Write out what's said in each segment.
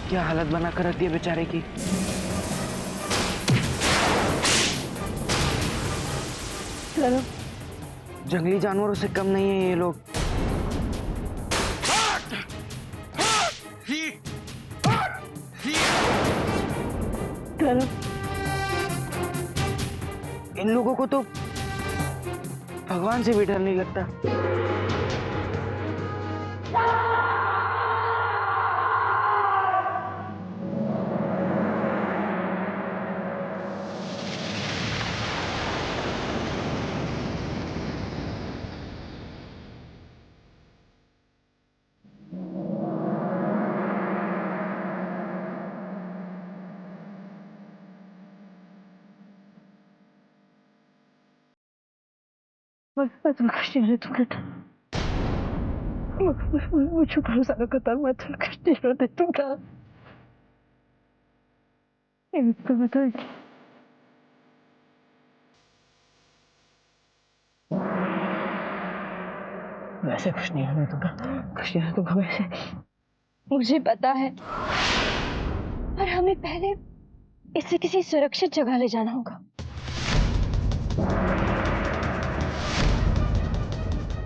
क्या हालत बना कर रख दी है बेचारे की। चलो, जंगली जानवरों से कम नहीं है ये लोग। चलो, इन लोगों को तो भगवान से भी डर नहीं लगता। मैं तुम्हें कुछ नहीं होने दूंगा। मुझे भरोसा न करता, मैं तुम्हें कुछ नहीं होने दूंगा। वैसे कुछ नहीं होने दूंगा, कुछ नहीं होने दूंगा वैसे। मुझे पता है, पर हमें पहले इसे किसी सुरक्षित जगह ले जाना होगा।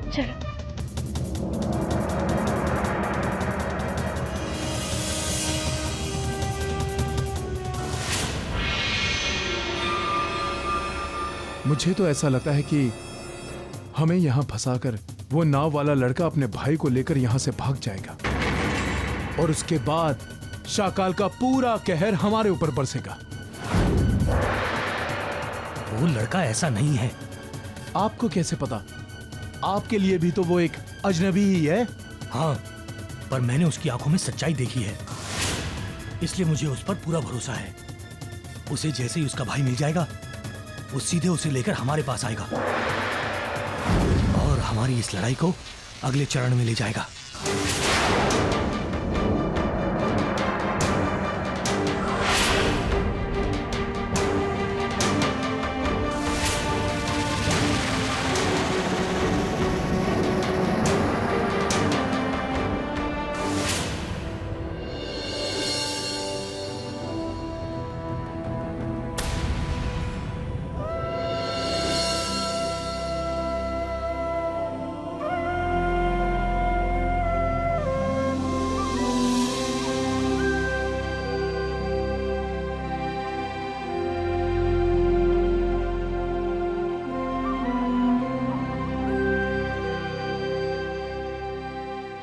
चलो। मुझे तो ऐसा लगता है कि हमें यहां फंसाकर वो नाव वाला लड़का अपने भाई को लेकर यहां से भाग जाएगा और उसके बाद शाकाल का पूरा कहर हमारे ऊपर बरसेगा। वो लड़का ऐसा नहीं है। आपको कैसे पता? आपके लिए भी तो वो एक अजनबी ही है। हाँ, पर मैंने उसकी आंखों में सच्चाई देखी है, इसलिए मुझे उस पर पूरा भरोसा है। उसे जैसे ही उसका भाई मिल जाएगा, वो सीधे उसे लेकर हमारे पास आएगा और हमारी इस लड़ाई को अगले चरण में ले जाएगा।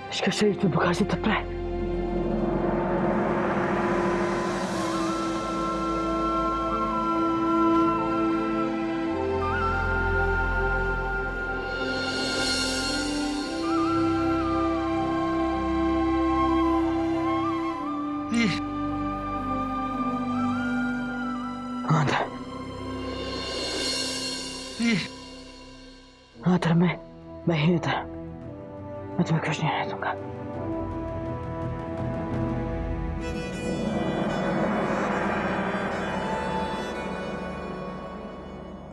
इसका शरीर तो बुखार से तप रहा है। हाँ मैं ही था। मैं तुम्हें कुछ नहीं होने दूंगा।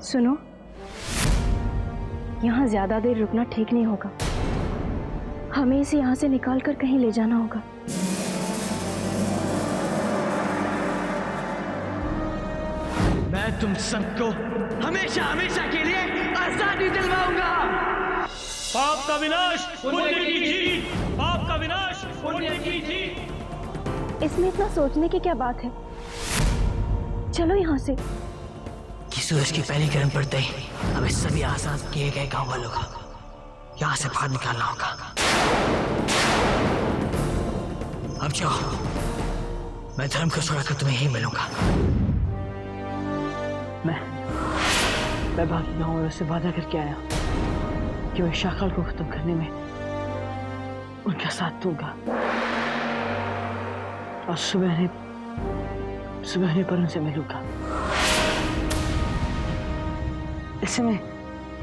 सुनो, यहाँ ज्यादा देर रुकना ठीक नहीं होगा। हमें इसे यहाँ से निकाल कर कहीं ले जाना होगा। मैं तुम सबको हमेशा हमेशा के लिए आजादी दिलवाऊंगा। पाप का विनाश पुण्य की जीत, पाप का विनाश पुण्य की जीत। इसमें इतना सोचने की क्या बात है? चलो यहाँ से। कि सूरज की पहली किरण पड़ते ही हमें सभी आजाद किए गए गांव वालों को यहाँ से बाहर निकालना होगा। अब जाओ, मैं धर्म को छोड़कर तुम्हें ही मिलूंगा। मैं बाकी गाँव वालों से वादा करके आया कि मैं शाकाल को खत्म करने में उनका साथ दूंगा और सुबह पर उनसे मिलूंगा। ऐसे में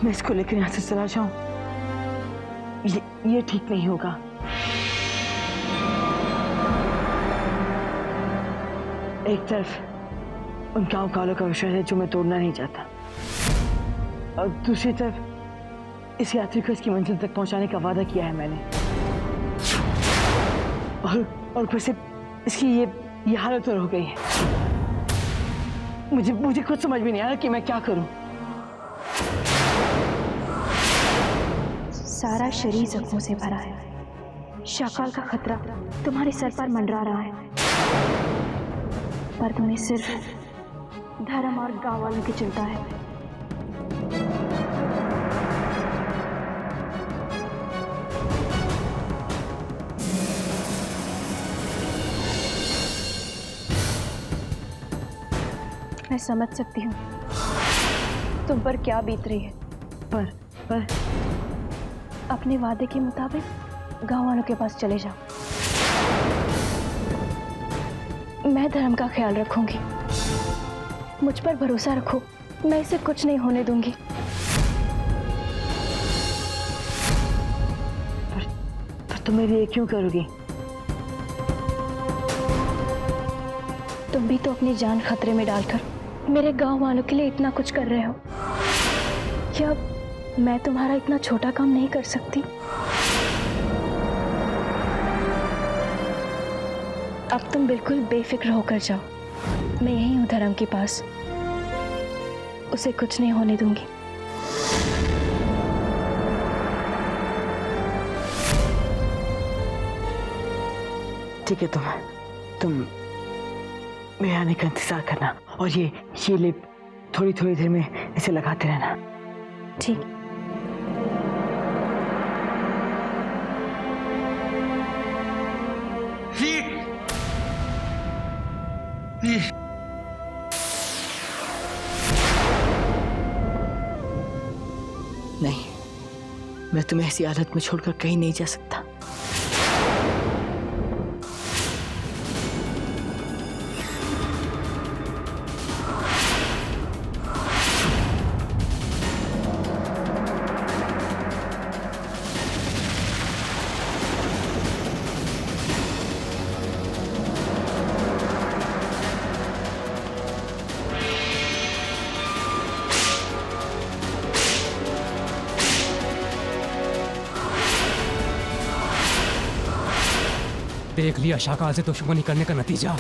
मैं इसको लेकर यहाँ से चला जाऊं, ये ठीक नहीं होगा। एक तरफ उन गाँव वालों का विश्वास है जो मैं तोड़ना नहीं चाहता, और दूसरी तरफ इस यात्री को इसकी मंजिल तक पहुंचाने का वादा किया है मैंने। और ऊपर से इसकी ये हालत और हो गई है। मुझे कुछ समझ में नहीं आ रहा कि मैं क्या करूं। सारा शरीर जख्मों से भरा है। शाकाल का खतरा तुम्हारे सर पर मंडरा रहा है, पर तुम्हें सिर्फ धर्म और गांव वालों की चिंता है। मैं समझ सकती हूँ तुम पर क्या बीत रही है, पर अपने वादे के मुताबिक गांव वालों के पास चले जाओ। मैं धर्म का ख्याल रखूंगी, मुझ पर भरोसा रखो, मैं इसे कुछ नहीं होने दूंगी। पर तुम मेरे लिए क्यों करोगी? तुम भी तो अपनी जान खतरे में डालकर मेरे गांव वालों के लिए इतना कुछ कर रहे हो। क्या मैं तुम्हारा इतना छोटा काम नहीं कर सकती? अब तुम बिल्कुल बेफिक्र होकर जाओ, मैं यहीं हूं धर्म के पास, उसे कुछ नहीं होने दूंगी। ठीक है, तुम मेरे आने का इंतजार करना और ये लिप थोड़ी थोड़ी देर में इसे लगाते रहना। ठीक। नहीं, मैं तुम्हें ऐसी हालत में छोड़कर कहीं नहीं जा सकता। देख लिया शाकाल से दुश्मनी करने का नतीजा।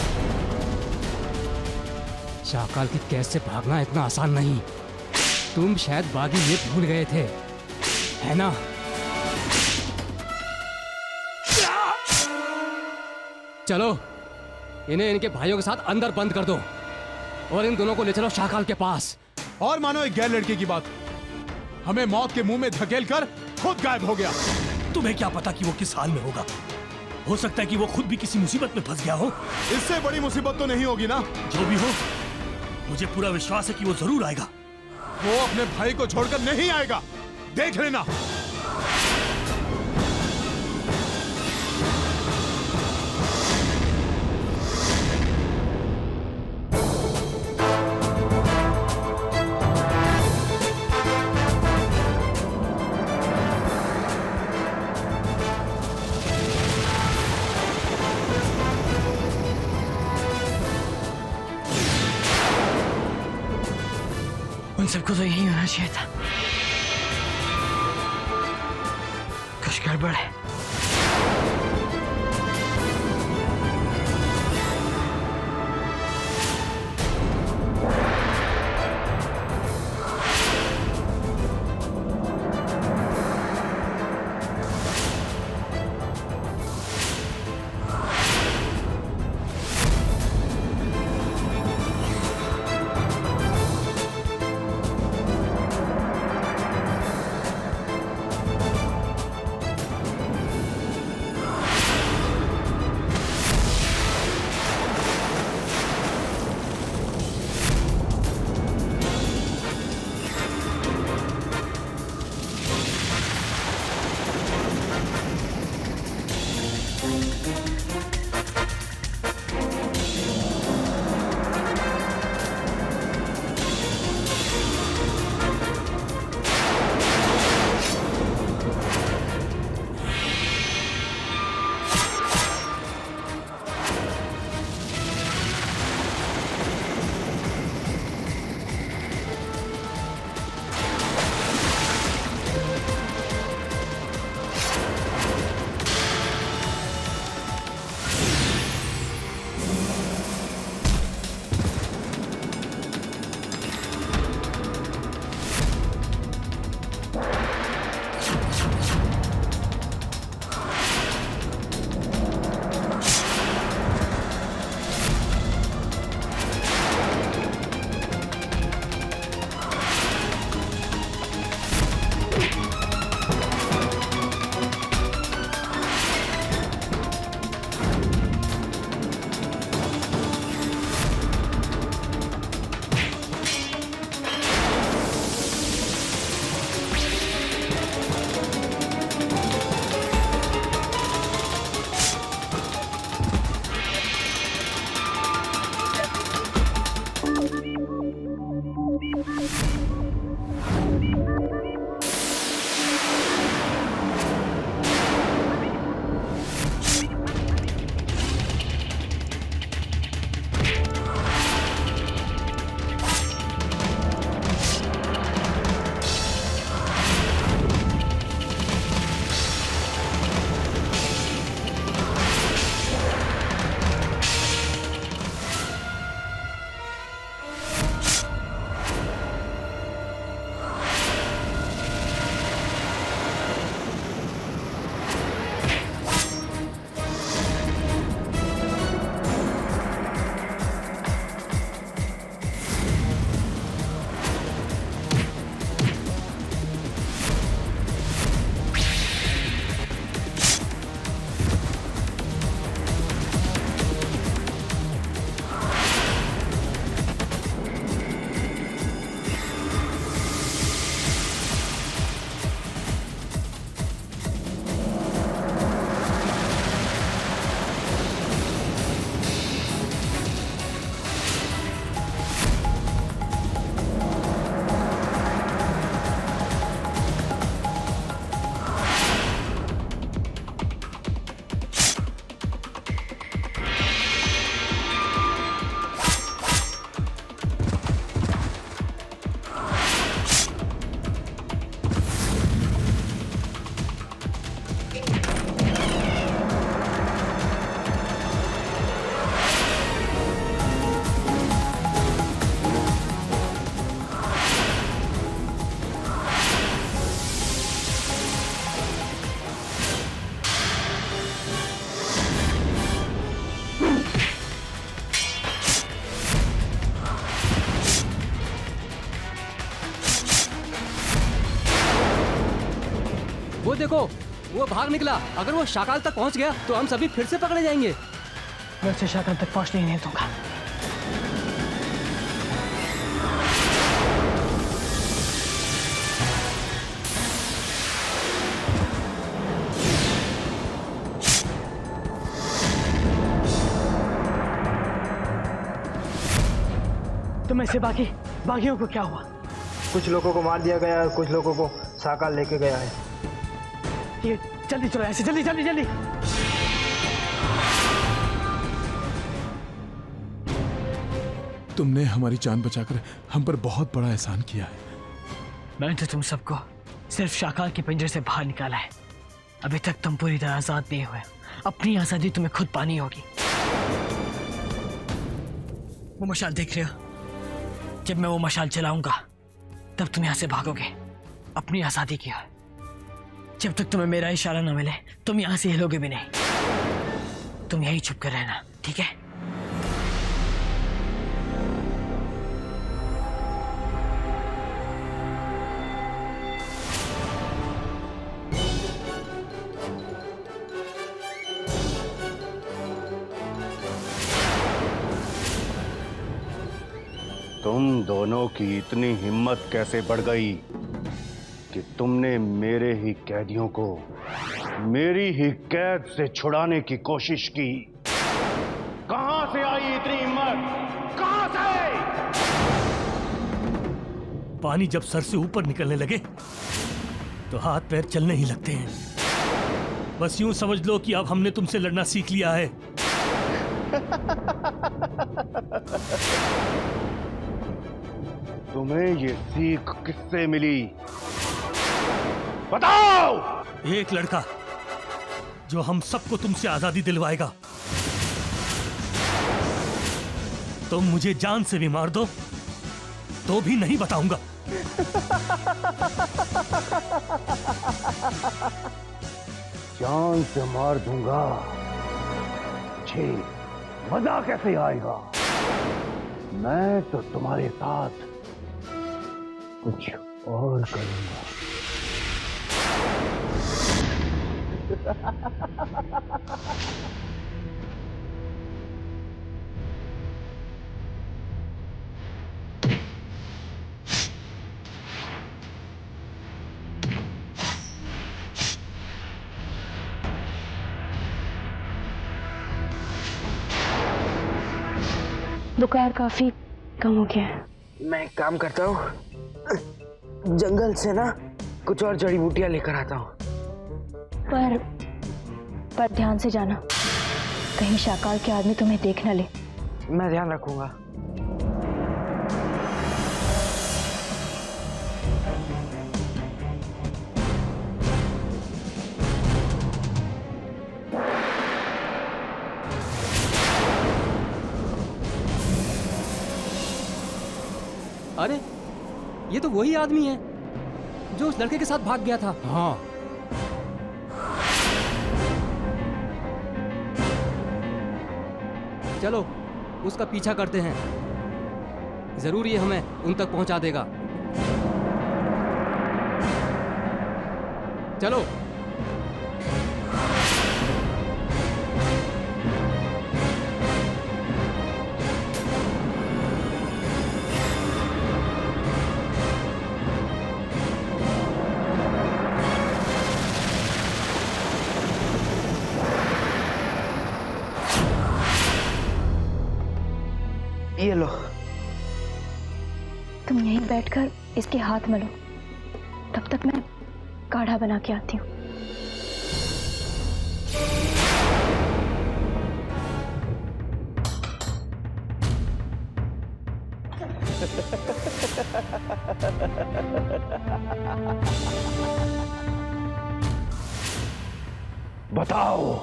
शाकाल की कैद से भागना इतना आसान नहीं। तुम शायद बागी ये भूल गए थे, है ना? चलो इन्हें इनके भाइयों के साथ अंदर बंद कर दो और इन दोनों को ले चलो शाकाल के पास। और मानो एक गैर लड़के की बात, हमें मौत के मुंह में धकेल कर खुद गायब हो गया। तुम्हें क्या पता कि वो किस हाल में होगा? हो सकता है कि वो खुद भी किसी मुसीबत में फंस गया हो। इससे बड़ी मुसीबत तो नहीं होगी ना? जो भी हो, मुझे पूरा विश्वास है कि वो जरूर आएगा। वो अपने भाई को छोड़कर नहीं आएगा, देख लेना। उन सबको तो यही होना चाहिए था। कुछ गड़बड़ है। देखो, वो भाग निकला। अगर वो शाकाल तक पहुंच गया तो हम सभी फिर से पकड़े जाएंगे। मैं उसे शाकाल तक पहुंचने ही नहीं दूंगा। तो मैं से बाकियों को क्या हुआ? कुछ लोगों को मार दिया गया है, कुछ लोगों को शाकाल लेके गया है। ठीक है, जल्दी चलो ऐसे, जल्दी जल्दी जल्दी। तुमने हमारी जान बचाकर हम पर बहुत बड़ा एहसान किया है। मैंने तो तुम सबको सिर्फ शाकाल के पिंजरे से बाहर निकाला है। अभी तक तुम पूरी तरह आजाद नहीं हुए। अपनी आजादी तुम्हें खुद पानी होगी। वो मशाल देख रहे हो? जब मैं वो मशाल चलाऊंगा तब तुम यहां से भागोगे अपनी आजादी की ओर। जब तक तुम्हें मेरा इशारा न मिले तुम यहां से हिलोगे भी नहीं। तुम यहीं छुप कर रहना, ठीक है? तुम दोनों की इतनी हिम्मत कैसे बढ़ गई कि तुमने मेरे ही कैदियों को मेरी ही कैद से छुड़ाने की कोशिश की? कहां से आई इतनी हिम्मत? कहां से? पानी जब सर से ऊपर निकलने लगे तो हाथ पैर चलने ही लगते हैं। बस यूं समझ लो कि अब हमने तुमसे लड़ना सीख लिया है। तुम्हें ये सीख किससे मिली? बताओ! एक लड़का जो हम सबको तुमसे आजादी दिलवाएगा। तुम मुझे जान से भी मार दो तो भी नहीं बताऊंगा। जान से मार दूंगा? ठीक, मजा कैसे आएगा? मैं तो तुम्हारे साथ कुछ और करूंगा। बुखार काफी कम हो गया है। मैं एक काम करता हूँ, जंगल से ना कुछ और जड़ी बूटियां लेकर आता हूँ। पर ध्यान से जाना, कहीं शाकाल के आदमी तुम्हें देख न ले। मैं ध्यान रखूंगा। अरे ये तो वही आदमी है जो उस लड़के के साथ भाग गया था। हाँ, चलो उसका पीछा करते हैं। जरूर ये हमें उन तक पहुंचा देगा। चलो। ये लो। तुम यहीं बैठकर इसके हाथ मलो, तब तक मैं काढ़ा बना के आती हूँ। बताओ,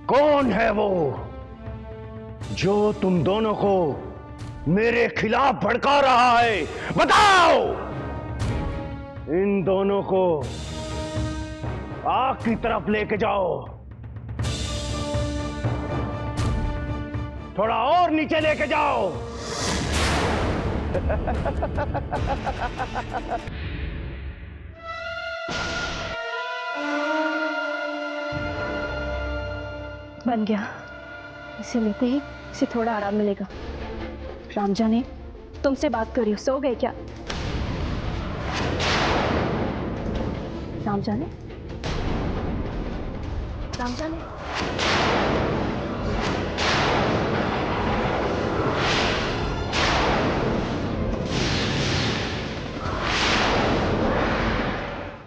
कौन है वो जो तुम दोनों को मेरे खिलाफ भड़का रहा है? बताओ! इन दोनों को आग की तरफ लेके जाओ। थोड़ा और नीचे लेके जाओ। बन गया। इसे लेते ही इसे थोड़ा आराम मिलेगा। राम जाने तुमसे बात करी, सो गए क्या? राम जाने, राम जाने।